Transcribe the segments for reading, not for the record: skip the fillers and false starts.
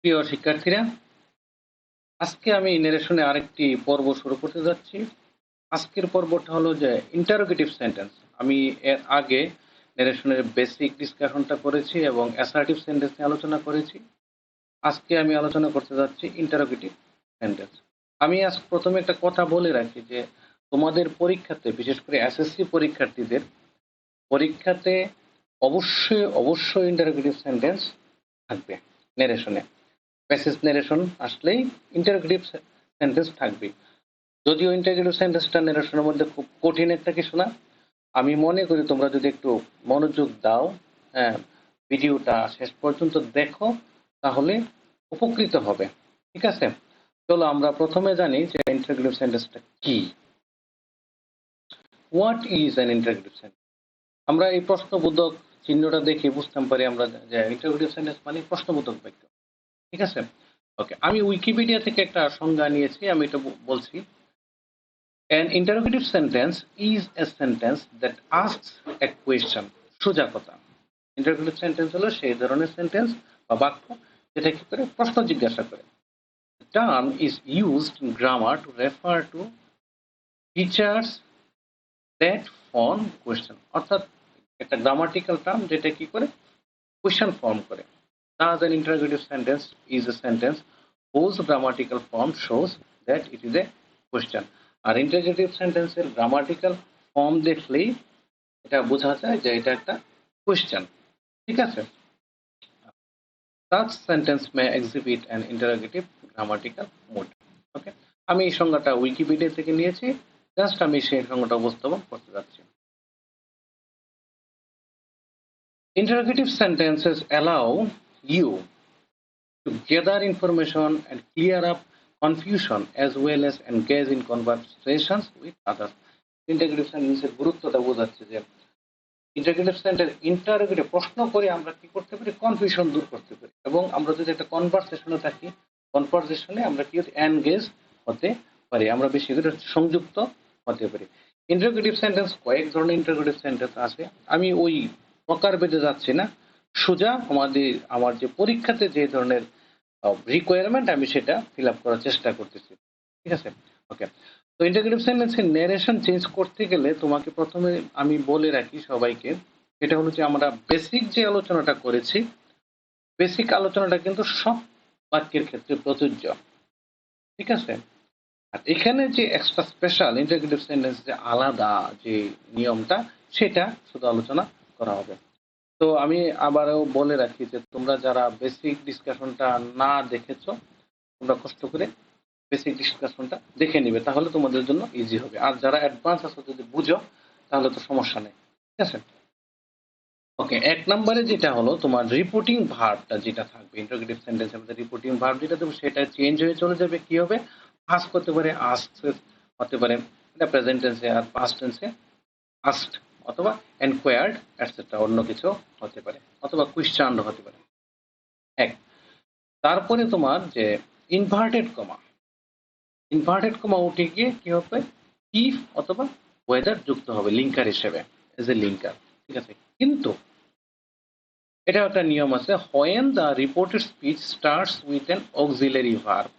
প্রিয় শিক্ষার্থীরা, আজকে আমি ন্যারেশনে আরেকটি পর্ব শুরু করতে যাচ্ছি। আজকের পর্বটা হলো যে ইন্টারোগেটিভ সেন্টেন্স। আমি এর আগে ন্যারেশনের বেসিক ডিসকাশনটা করেছি এবং অ্যাসার্টিভ সেন্টেন্স নিয়ে আলোচনা করেছি। আজকে আমি আলোচনা করতে যাচ্ছি ইন্টারোগেটিভ সেন্টেন্স। আমি আজ প্রথমে একটা কথা বলে রাখি যে তোমাদের পরীক্ষাতে, বিশেষ করে এসএসসি পরীক্ষার্থীদের পরীক্ষাতে অবশ্যই ইন্টারোগেটিভ সেন্টেন্স থাকবে ন্যারেশনে। প্যাসেজ ন্যারেশন আসলেই ইন্টারোগেটিভ সেন্টেন্স থাকবে। যদিও ইন্টারোগেটিভ সেন্টেন্সটা ন্যারেশনের মধ্যে খুব কঠিন একটা কিছু না। আমি মনে করি তোমরা যদি একটু মনোযোগ দাও, হ্যাঁ, ভিডিওটা শেষ পর্যন্ত দেখো, তাহলে উপকৃত হবে। ঠিক আছে, চলো আমরা প্রথমে জানি যে ইন্টারোগেটিভ সেন্টেন্সটা কি। What is an interrogative sentence? আমরা এই প্রশ্নবোধক চিহ্নটা দেখে বুঝতে পারি আমরা যে ইন্টারোগেটিভ সেন্টেন্স মানে প্রশ্নবোধক বাক্য। ঠিক আছে, ওকে। আমি উইকিপিডিয়া থেকে একটা সংজ্ঞা নিয়েছি, আমি এটা বলছি। An interrogative sentence is a sentence that asks a question. সোজা কথা, ইন্টারোগেটিভ সেন্টেন্স হলো সেই ধরনের সেন্টেন্স বা বাক্য যেটা কি করে প্রশ্ন জিজ্ঞাসা করে। The term is used in grammar to refer to features that form question, অর্থাৎ একটা গ্রামাটিক্যাল টার্ম যেটা কি করে কোয়েশ্চেন ফর্ম করে। Thus an interrogative sentence is a sentence whose grammatical form shows that it is a question. আর interrogative সেন্টেন্সের grammatical form দেখলেই এটা বোঝা যায় যে এটা একটা কোয়েশ্চেন। ঠিক আছে, such sentence may exhibit an interrogative grammatical mode. ওকে, আমি এই সংজ্ঞাটা উইকিপিডিয়া থেকে নিয়েছি, জাস্ট আমি সেই সংজ্ঞাটা উপস্থাপন করতে যাচ্ছি। Interrogative sentences allow you to gather information and clear up confusion as well as engage in conversations with others. Interrogative সেন্টেন্সের গুরুত্বটা বোঝাচ্ছে যে ইন্টারোগেটিভ সেন্টেন্স ইন্টারোগেটিভ প্রশ্ন করে আমরা কি করতে পারি, কনফিউশন দূর করতে পারি। এবং আমরা যদি একটা কনভারসেশনে থাকি, কনভারসেশনে আমরা কি এনগেজ হতে পারি, আমরা বেশি করে সংযুক্ত হতে পারি। ইন্টারোগেটিভ সেন্টেন্স কয়েক ধরনের ইন্টারোগেটিভ সেন্টেন্স আছে, আমি ওই প্রকারভেদে যাচ্ছি না, সোজা আমার যে পরীক্ষাতে যে ধরনের রিকোয়ারমেন্ট আমি সেটা ফিল আপ করার চেষ্টা করতেছি। ঠিক আছে, ওকে। তো ইন্টারোগেটিভ সেন্টেন্সের ন্যারেশন চেঞ্জ করতে গেলে তোমাকে প্রথমে আমি বলে রাখি সবাইকে, সেটা হলো যে আমরা বেসিক যে আলোচনাটা করেছি, বেসিক আলোচনাটা কিন্তু সব বাক্যের ক্ষেত্রে প্রযোজ্য। ঠিক আছে, আর এখানে যে এক্সট্রা স্পেশাল ইন্টারোগেটিভ সেন্টেন্স যে আলাদা যে নিয়মটা, সেটা শুধু আলোচনা করা হবে। তো আমি আবারও বলে রাখি যে তোমরা যারা বেসিক ডিসকাশনটা না দেখেছো, তোমরা কষ্ট করে বেসিক ডিসকাশনটা দেখে নিবে, তাহলে তোমাদের জন্য ইজি হবে। আর যারা অ্যাডভান্স আছো যদি বুঝো, তাহলে তো সমস্যা নেই। ঠিক আছে, ওকে। এক নম্বরে যেটা হলো তোমার রিপোর্টিং ভার্বটা যেটা থাকবে ইন্টারোগেটিভ সেন্টেন্সের মধ্যে, রিপোর্টিং ভার্ব যেটা দেবো সেটা চেঞ্জ হয়ে চলে যাবে। কি হবে, আস্ক হতে পারে আস্কড হতে পারে, এটা প্রেজেন্ট টেন্সে, আর পাস্ট টেন্সে আস্কড অথবা এনকোয়ার্ড এটসেট্রা অন্য কিছু হতে পারে, অথবা কোয়েশ্চেনড হতে পারে। এক, তারপরে তোমার যে ইনভার্টেড কমা উঠে গিয়ে কি হবে, ইফ অথবা ওয়েদার যুক্ত হবে লিঙ্কার হিসেবে, এজ এ লিঙ্কার। ঠিক আছে, কিন্তু এটা একটা নিয়ম আছে, when the reported speech starts with an auxiliary verb.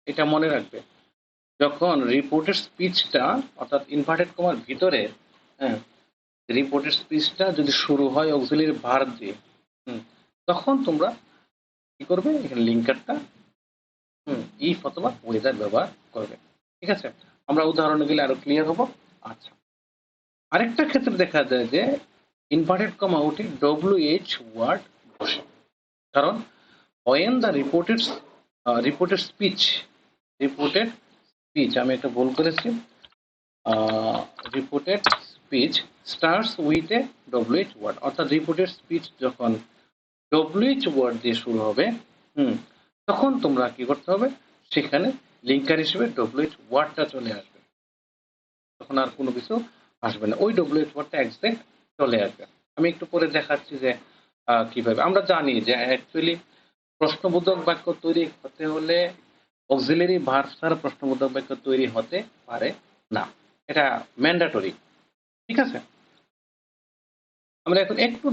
এটা মনে রাখবে, যখন রিপোর্টেড স্পিচটা অর্থাৎ ইনভার্টেড কমার ভিতরে, হ্যাঁ, রিপোর্টেড স্পিচটা যদি শুরু হয় অক্সিলারি ভার্ব দিয়ে, তখন তোমরা কি করবে, এখানে লিঙ্কারটা ইফ অথবা ওয়েদার ব্যবহার করবে। ঠিক আছে, আমরা উদাহরণে গেলে আরো ক্লিয়ার হবো। আচ্ছা, আরেকটা ক্ষেত্রে দেখা যায় যে ইনভার্টেড কমা উঠে ডব্লিউএইচ ওয়ার্ড বসে, কারণ when the reported speech আমি একটা ভুল করেছি, reported speech starts with a WH word, অর্থাৎ রিপোর্টেড স্পিচ যখন ডব্লিউএইচ ওয়ার্ড দিয়ে শুরু হবে, তখন তোমরা কি করতে হবে, সেখানে লিঙ্কার হিসেবে ডব্লিউএইচ ওয়ার্ডটা চলে আসবে, তখন আর কোনো কিছু আসবে না, ওই ডব্লিউএইচ ওয়ার্ডটা এক্সাক্ট চলে আসবে। আমি একটু পরে দেখাচ্ছি যে কিভাবে। আমরা জানি যে অ্যাকচুয়ালি প্রশ্নবোধক বাক্য তৈরি হতে হলে অক্সিলারি ভার্ব ছাড়া প্রশ্নবোধক বাক্য তৈরি হতে পারে না, এটা ম্যান্ডেটরি। ঠিক আছে, আমরা এখন একটু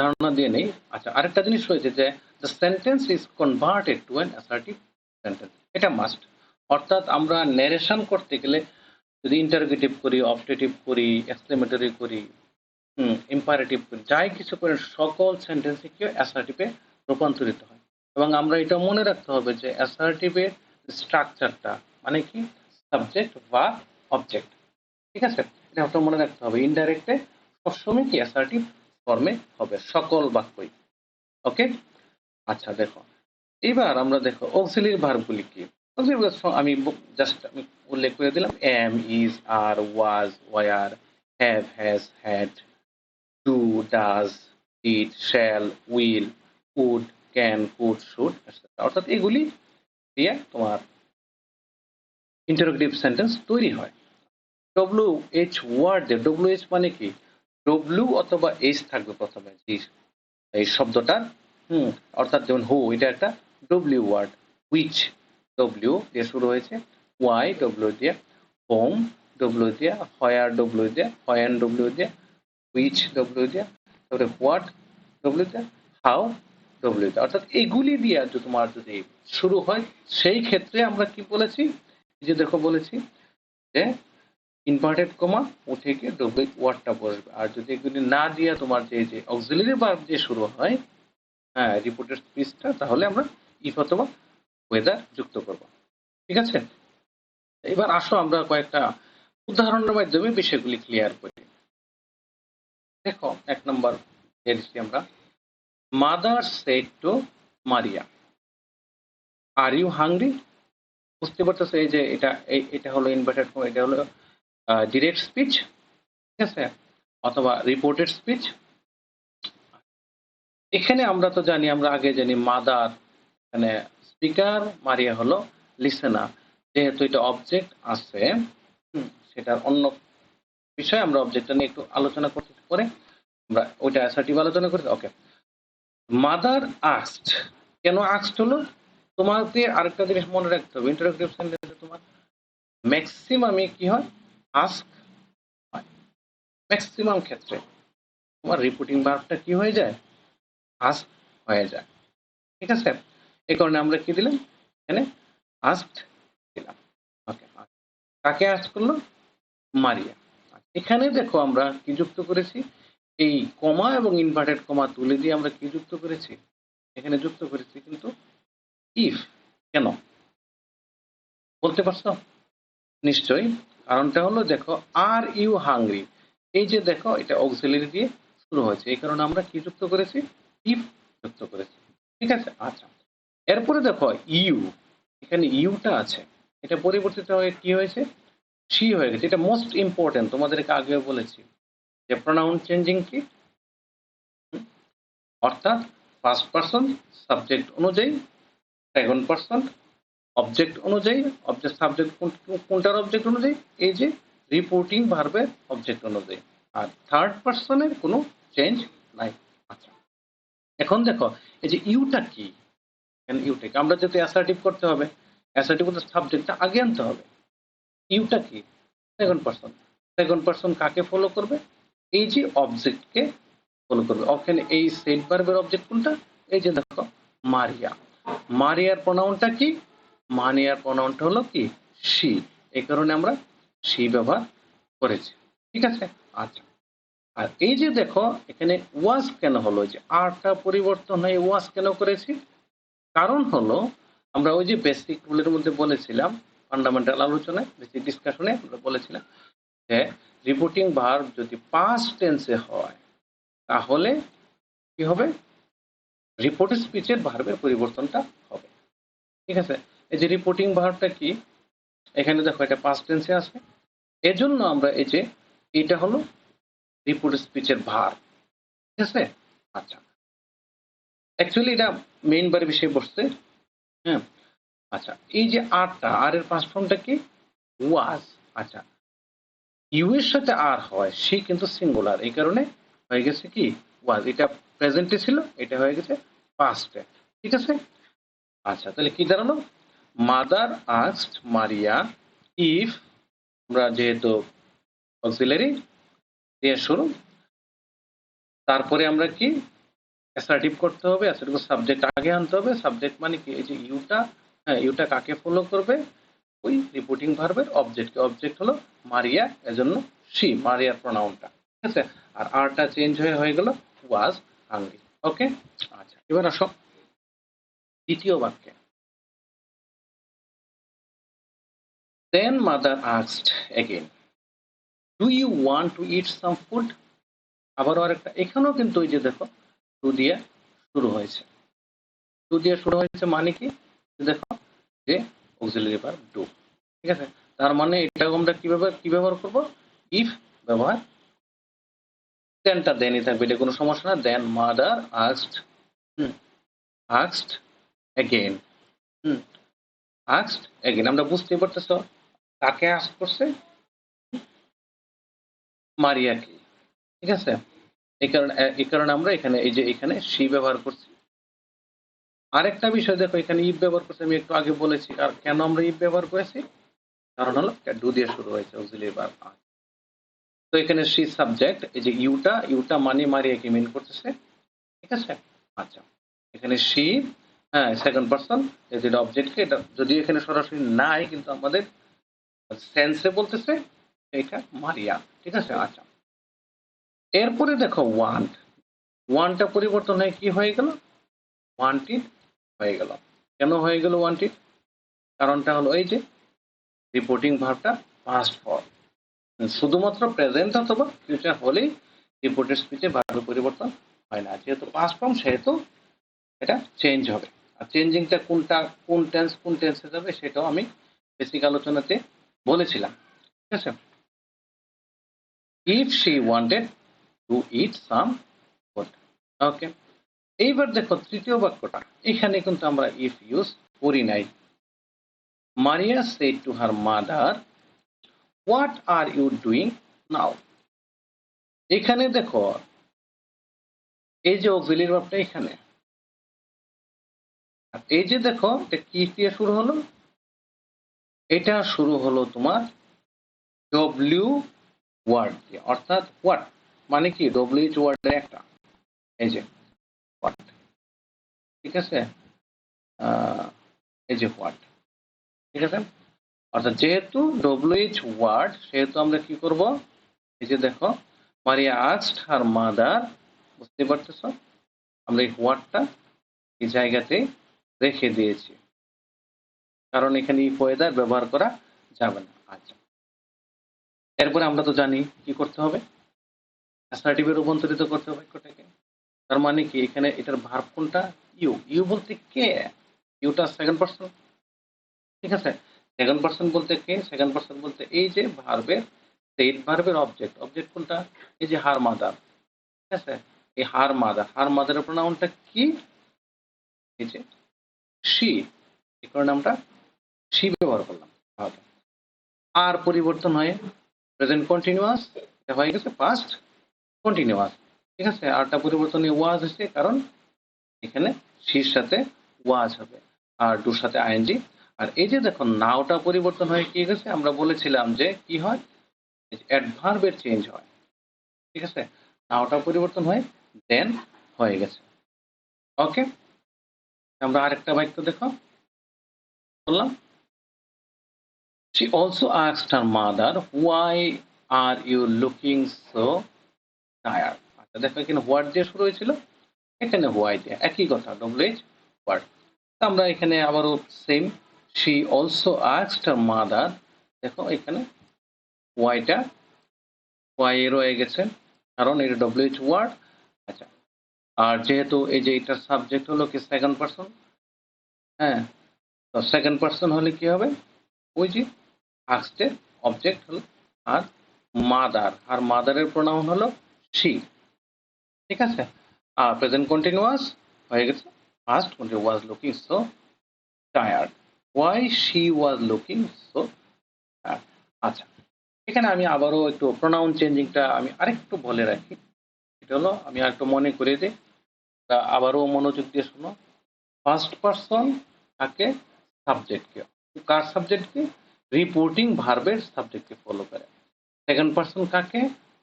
ধারণা দিয়ে নেই। আচ্ছা, আরেকটা জিনিস রয়েছে যে the sentence is converted to an assertive sentence. এটা মাস্ট। অর্থাৎ আমরা ন্যারেশন করতে গেলে যদি ইন্টারোগেটিভ করি, অপটেটিভ করি, এক্সক্লেমেটরি করি, ইম্পারেটিভ করি, যাই কিছু করে সকল সেন্টেন্সে কি অ্যাসার্টিভে রূপান্তরিত হয়। এবং আমরা এটা মনে রাখতে হবে যে অ্যাসার্টিভের স্ট্রাকচারটা মানে কি সাবজেক্ট বা অবজেক্ট। ঠিক আছে? এটা আপনার মনে রাখতে হবে। ইনডাইরেক্টে সবসময় কি অ্যাসার্টিভ ফর্মে হবে সকল বাক্যই। ওকে? আচ্ছা দেখো। এবার আমরা দেখো অক্সিলিয়ারি ভার্বগুলি কি? অক্সিলিয়ারি ভার্ব আমি জাস্ট আমি উল্লেখ করে দিলাম am, is, are, was, were, have, has, had, do, does, did, shall, will, would, can, could, should, etc. অর্থাৎ এগুলি দিয়ে তোমার ইন্টারোগেটিভ সেন্টেন্স তৈরি হয়। WH ওয়ার্ড দিয়ে WH মানে কি? W অথবা H থাকবে প্রথমে এই শব্দটার। হুম অর্থাৎ যেমন হু এটা একটা W ওয়ার্ড, হুইচ W দিয়ে শুরু হয়েছে, ওয়াই W দিয়ে, হোম W দিয়ে, হোয়ার W দিয়ে, হোয়েন W দিয়ে, হুইচ W দিয়ে, তারপরে হোয়াট W দিয়ে, হাউ W দিয়ে। অর্থাৎ এগুলি দিয়ে যদি তোমার যদি শুরু হয় সেই ক্ষেত্রে আমরা কি বলেছি, যে দেখো বলেছি যে ইনভার্টেড কমা উঠে গিয়ে ডব্লিউ ওয়ার্ডটা বসবে। আর যদি এগুলি না দিয়ে তোমার যে অক্সিলারি ভার্ব দিয়ে শুরু হয়, হ্যাঁ রিপোর্টেড স্পিচটা, তাহলে আমরা ইফ অথবা ওয়েদার যুক্ত করব। ঠিক আছে? এবার আসো আমরা কয়েকটা উদাহরণের মাধ্যমে বিষয়গুলি ক্লিয়ার করি। দেখো 1 নম্বর দেখছি আমরা, mother said to Maria, are you hungry? বুঝতে পারতেছো এই যে এটা হলো ইনভার্টেড কমা, এটা হলো ডিরেক্ট স্পিচ। ঠিক আছে? অথবা রিপোর্টেড স্পিচ। এখানে আমরা তো জানি, আমরা আগে জানি মাদার মানে স্পিকার, মারিয়া হলো লিসেনার। যেহেতু এটা অবজেক্ট আছে, সেটার অন্য বিষয় আমরা অবজেক্টটা নিয়ে একটু আলোচনা করতে পরে আমরা ওইটা অ্যাসার্টিভ আলোচনা করতে। ওকে, মাদার আস্কড, কেন আস্কড হলো? তোমাকে আরেকটা জিনিস মনে রাখতে হবে, ইন্টারোগেটিভ সেন্টেন্সে তোমার ম্যাক্সিমামে কি হয়, আস্ক হয়। ম্যাক্সিমাম ক্ষেত্রে তোমার রিপোর্টিং ভার্বটা কি হয়ে যায়, আস্ক হয়ে যায়। ঠিক আছে? এই কারণে আমরা কি দিলাম এখানে, আস্কড দিলাম। ওকে, কাকে আস্ক করলো, মারিয়া। এখানে দেখো আমরা কি যুক্ত করেছি, এই কমা এবং ইনভার্টেড কমা তুলে দিয়ে আমরা কি যুক্ত করেছি, এখানে যুক্ত করেছি কিন্তু ইফ। কেন বলতে পারছো? নিশ্চয়ই। কারণটা হলো দেখো আর ইউ হাংরি, এই যে দেখো এটা অক্সিলারি দিয়ে শুরু হয়েছে, এই কারণে আমরা কি যুক্ত করেছি, ইফ যুক্ত করেছি। ঠিক আছে? আচ্ছা, এরপরে দেখো ইউ, এখানে ইউটা আছে, এটা পরিবর্তিত হয়ে কি হয়েছে, শি হয়ে গেছে। এটা মোস্ট ইম্পর্টেন্ট, তোমাদেরকে আগেও বলেছি যে প্রোনাউন চেঞ্জিং কি, অর্থাৎ ফার্স্ট পারসন সাবজেক্ট অনুযায়ী, সেকেন্ড পারসন অবজেক্ট অনুযায়ী, অবজেক্ট সাবজেক্ট কোনটার অবজেক্ট অনুযায়ী, এই যে রিপোর্টিং ভার্বের অবজেক্ট অনুযায়ী। আর থার্ড পারসনের কোনো চেঞ্জ নাই। আচ্ছা, এখন দেখো এই যে ইউটা কি, ইউটাকে আমরা যদি অ্যাসার্টিভ করতে হবে, অ্যাসার্টিভ করতে সাবজেক্টটা আগে আনতে হবে। ইউটা কি, সেকেন্ড পারসন। সেকেন্ড পারসন কাকে ফলো করবে, এই যে অবজেক্টকে ফলো করবে। ওখানে এই সেট ভার্বের অবজেক্ট কোনটা, এই যে দেখো মারিয়া। মারিয়ার প্রোনাউনটা কি, মারিয়ার প্রোনাউনটা হলো কি শি, এই কারণে আমরা শি ব্যবহার করেছি। ঠিক আছে? আচ্ছা, আর এই যে দেখো এখানে ওয়াজ কেন হলো, যে আরটা পরিবর্তন হয়ে ওয়াজ কেন করেছি, কারণ হলো আমরা ওই যে বেসিক রুলের মধ্যে বলেছিলাম, ফান্ডামেন্টাল আলোচনায়, বেসিক ডিসকাশনে আমরা বলেছিলাম যে রিপোর্টিং ভার্ব যদি পাস্ট টেন্সে হয় তাহলে কি হবে, রিপোর্টেড স্পিচের ভার্বের পরিবর্তনটা হবে। ঠিক আছে? এই যে রিপোর্টিং ভার্বটা কি, এখানে দেখো এটা পাস্ট টেন্সে আছে, এজন্য আমরা এই যে এটা হলো রিপোর্টেড স্পিচের ভার্ব। ঠিক আছে? আচ্ছা, অ্যাকচুয়ালি এটা মেইন বারে বিষয় বসছে। হ্যাঁ, আচ্ছা, এই যে আরটা, আর এর পাস্ট ফর্মটা কি, ওয়াজ। আচ্ছা, ইউ এর সাথে আর হয়, সে কিন্তু সিঙ্গুলার, এই কারণে হয়ে গেছে কি ওয়াজ। এটা প্রেজেন্টে ছিল, এটা হয়ে গেছে পাস্টে। ঠিক আছে? আচ্ছা, তাহলে কি দাঁড়ালো, মাদার আস্কড মারিয়া ইফ, আমরা যেহেতু অক্সিলারি দিয়ে শুরু, তারপরে আমরা কি অ্যাসার্টিভ করতে হবে, অ্যাসার্টিভ সাবজেক্ট আগে আনতে হবে। সাবজেক্ট মানে কি, এই যে ইউটা, হ্যাঁ ইউটা কাকে ফলো করবে, ওই রিপোর্টিং ভার্বের অবজেক্টকে। অবজেক্ট হলো মারিয়া, এজন্য শি, মারিয়ার প্রোনাউনটা, ঠিক আছে। আর আরটা চেঞ্জ হয়ে গেল ওয়াজ হাংরি। ওকে, আচ্ছা এবার আসো দ্বিতীয় বাক্যে। Then mother asked again, do you want to eat some food. আবারও আরেকটা, এখানেও কিন্তু ওই যে দেখো টু দিয়ে শুরু হয়েছে। টু দিয়ে শুরু হয়েছে মানে কি, দেখো যে অক্সিলারি ভার্ব ডু, ঠিক আছে। তার মানে এটাও আমরা কি ব্যবহার করব, ইফ ব্যবহার। দেনটা দেনই থাকবে, এটা কোনো সমস্যা না। Then mother asked, asked again, asked again. আমরা বুঝতেই পারতেছ কাকে আস্ক করছে, মারিয়াকে, ঠিক আছে। এই কারণে আমরা এখানে এই যে এখানে শি ব্যবহার করছি। আরেকটা বিষয় দেখো, এখানে ইফ ব্যবহার করছি, আমি একটু আগে বলেছি। আর কেন আমরা ইফ ব্যবহার করেছি, কারণ হলো ডু দিয়ে শুরু হয়েছে অক্সিলারি ভার্ব। তো এখানে শি সাবজেক্ট, এই যে ইউটা মানে মারিয়াকে মিন করতেছে, ঠিক আছে। আচ্ছা এখানে শি, হ্যাঁ সেকেন্ড পারসন, যেটা অবজেক্টকে, এটা যদি এখানে সরাসরি নাই কিন্তু আমাদের সেন্সে বলতেছে এটা মারিয়া, ঠিক আছে। আচ্ছা এরপরে দেখো ওয়ান্ট, ওয়ানটা পরিবর্তন হয়ে কি হয়ে গেল, ওয়ান্টেড হয়ে গেল। কেন হয়ে গেল ওয়ান্টেড, কারণটা হলো এই যে রিপোর্টিং ভার্বটা পাস্ট ফর্ম। শুধুমাত্র প্রেজেন্ট অথবা ফিউচার হলেই রিপোর্টেড স্পিচে ভার্বের পরিবর্তন হয় না। যেহেতু পাস্ট ফর্ম সেহেতু এটা চেঞ্জ হবে। আর চেঞ্জিংটা কোনটা, কোন টেন্সে যাবে সেটাও আমি বেসিক আলোচনাতে বলেছিলাম, ঠিক আছে। If she wanted to eat some food. Okay, এইবার দেখো তৃতীয় বাক্যটা, এখানে কিন্তু আমরা ইফ ইউজ করি নাই। Maria said to her mother, what are you doing now. এখানে দেখো এই যে অক্সিলারি ভার্বটা এখানে, আর এই যে দেখো এটা কি দিয়ে শুরু হলো, এটা শুরু হলো তোমার ডব্লিউ ওয়ার্ড দিয়ে, অর্থাৎ হোয়াট মানে কি ডব্লিউএইচ ওয়ার্ডের একটা, এই যে হোয়াট, ঠিক আছে। এই যে হোয়াট, ঠিক আছে। অর্থাৎ যেহেতু ডব্লিউএইচ ওয়ার্ড সেহেতু আমরা কি করব, এই যে দেখো মারিয়া আস্কড হার মাদার, বুঝতে পারতেছ আমরা এই হোয়াটটা এই জায়গাতে রেখে দিয়েছি, কারণ এখানে ইফ ওয়েদার ব্যবহার করা যাবে না। আচ্ছা এরপরে আমরা তো জানি কি করতে হবে, অ্যাসার্টিভে রূপান্তরিত করতে হবে বাক্যটাকে। তার মানে কি এখানে এটার ভার্ব কোনটা, ইউ। ইউ বলতে কে, ইউটা সেকেন্ড পারসন, ঠিক আছে। সেকেন্ড পারসন বলতে কে, সেকেন্ড পারসন বলতে এই যে ভার্বের সেট ভার্বের অবজেক্ট, অবজেক্ট কোনটা, এই যে হার মাদার, ঠিক আছে। এই হার মাদার, হার মাদারের প্রোনাউনটা কি, এই যে শি, এই কারণে আমরা শি ব্যবহার করলাম। তাহলে আর পরিবর্তন হয়ে প্রেজেন্ট কন্টিনিউয়াস, এটা হয়ে গেছে পাস্ট কন্টিনিউয়াস, ঠিক আছে। আরটা পরিবর্তন ওয়াজ হয়েছে, কারণ এখানে শির সাথে ওয়াজ হবে আর ডুর সাথে আইএনজি। আর এই যে দেখো নাওটা পরিবর্তন হয়ে কি গেছে, আমরা বলেছিলাম যে কি হয়, অ্যাডভার্বের চেঞ্জ হয়, ঠিক আছে। নাওটা পরিবর্তন হয়ে দেন হয়ে গেছে। ওকে, আমরা আরেকটা বাক্য দেখো বললাম, she also asked her mother, why are you looking so tired। আচ্ছা দেখো এখানে হোয়াট দিয়ে শুরু হয়েছিল, এখানে হোয়াই দিয়ে, একই কথা ডব্লিউএইচ ওয়ার্ড। আমরা এখানে আবারও same, she also asked her mother, দেখো এখানে ওয়াইটা ওয়াই রয়ে গেছে, কারণ এটা ডব্লিউএইচ ওয়ার্ড। আচ্ছা আর যেহেতু এই যে এটার সাবজেক্ট হলো কি সেকেন্ড পারসন, হ্যাঁ, তো সেকেন্ড পারসন হলে কি হবে, ওই যে আস্টের অবজেক্ট হলো আর মাদার, আর মাদারের প্রোনাউন হলো শি, ঠিক আছে। আর প্রেজেন্ট কন্টিনিউয়াস হয়ে গেছে past continuous, was looking so tired, why she was looking so tired. আচ্ছা এখানে আমি আবারও একটু প্রোনাউন চেঞ্জিংটা আমি আরেকটু বলে রাখি, এটা হলো আমি আরেকটু মনে করে দিই, তা আবারও মনোযোগ দিয়ে শোনো। ফার্স্ট পারসন থাকে সাবজেক্টকে, কার সাবজেক্টকে, রিপোর্টিং ভার্বের সাবজেক্টকে ফলো করে। সেকেন্ড পারসন কাকে,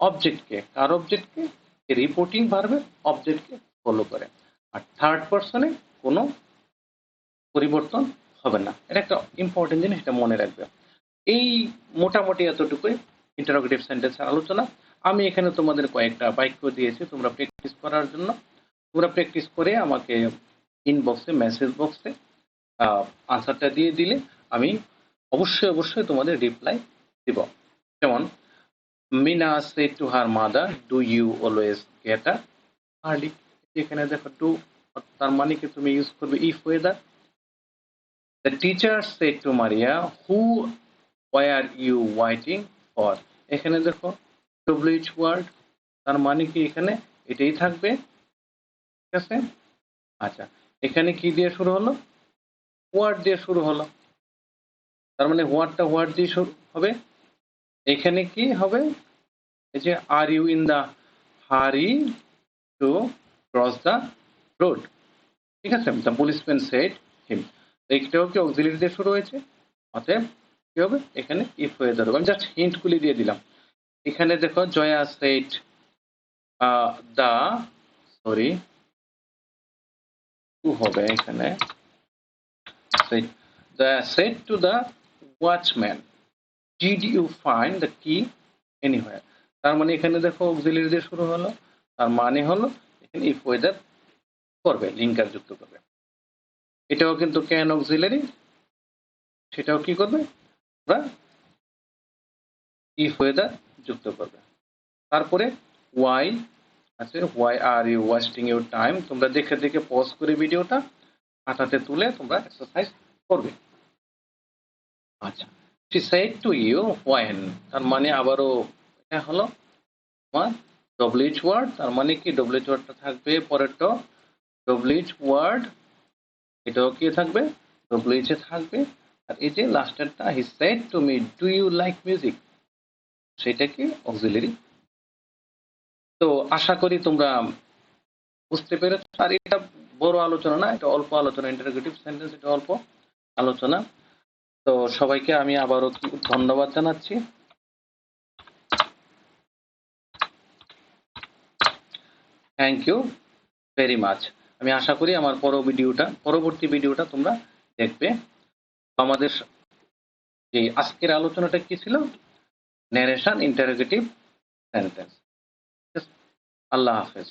অবজেক্টকে, কার অবজেক্টকে, রিপোর্টিং ভার্বের অবজেক্টকে ফলো করে, আর থার্ড পার্সনে কোনো পরিবর্তন হবে না। এটা একটা ইম্পর্টেন্ট জিনিস, এটা মনে রাখবে। এই মোটামুটি এতটুকুই ইন্টারোগেটিভ সেন্টেন্সের আলোচনা। আমি এখানে তোমাদের কয়েকটা বাক্য দিয়েছি তোমরা প্র্যাকটিস করার জন্য। তোমরা প্র্যাকটিস করে আমাকে ইনবক্সে, মেসেজ বক্সে আনসারটা দিয়ে দিলে আমি অবশ্যই অবশ্যই তোমাদের রিপ্লাই দিব। যেমন Mina said to her mother, do you always get up early? এখানে দেখো টু, তার মানে কি তুমি ইউজ করবে if weather. The teacher said to Maria, who were you waiting for? এখানে দেখো WH ওয়ার্ড, তার মানে কি এখানে এটাই থাকবে, ঠিক আছে। আচ্ছা, এখানে কি দিয়ে শুরু হলো? ওয়ার্ড দিয়ে শুরু হলো, তার মানে হোয়াট দিয়ে শুরু হবে। এখানে কি হবে? এই যে are you in the hurry to cross the road, ঠিক আছে। দ্য পুলিশম্যান সেড হিম, এইটাও কি অক্সিলারি দিয়ে শুরু হয়েছে, অতএব কি হবে এখানে ইফ ওয়েদার হবে। আমি জাস্ট হিন্টগুলি দিয়ে দিলাম। এখানে দেখো Jaya said the, sorry to হবে এখানে, said to the watchman, did you find the key anywhere. তার মানে এখানে দেখো অক্সিলারি দিয়ে শুরু হলো, তার মানে হলো এখানে ইফ ওয়েদার করবে, লিঙ্কার যুক্ত করবে। এটাও কিন্তু ক্যান অক্সিলারি, সেটাও কি করবে বা ইফ ওয়েদার যুক্ত করবে। তারপরে ওয়াই আছে, why are you wasting your time, তোমরা দেখে দেখে পজ করে ভিডিওটা খাতাতে তুলে তোমরা এক্সারসাইজ করবে। আচ্ছা, she said to you when, তার মানে আবারও এটা হলো তোমার WH ওয়ার্ড, তার মানে কি WH ওয়ার্ডটা থাকবে পরেরটা WH ওয়ার্ড, এটাও কি থাকবে WH এ থাকবে। আর এই যে লাস্টেরটা he said to me do you like music, সেটা কি অক্সিলারি। তো আশা করি তোমরা বুঝতে পেরেছো। আর এটা বড় আলোচনা না, এটা অল্প আলোচনা, ইন্টারোগেটিভ সেন্টেন্স এটা অল্প আলোচনা। তো সবাইকে আমি আবারও ধন্যবাদ জানাচ্ছি। Thank you very much. আমি আশা করি আমার পরবর্তী ভিডিওটা তোমরা দেখবে। আমাদের যে আজকের আলোচনাটা কি ছিল, ন্যারেশন ইন্টারোগেটিভ সেন্টেন্স। আল্লাহ হাফেজ।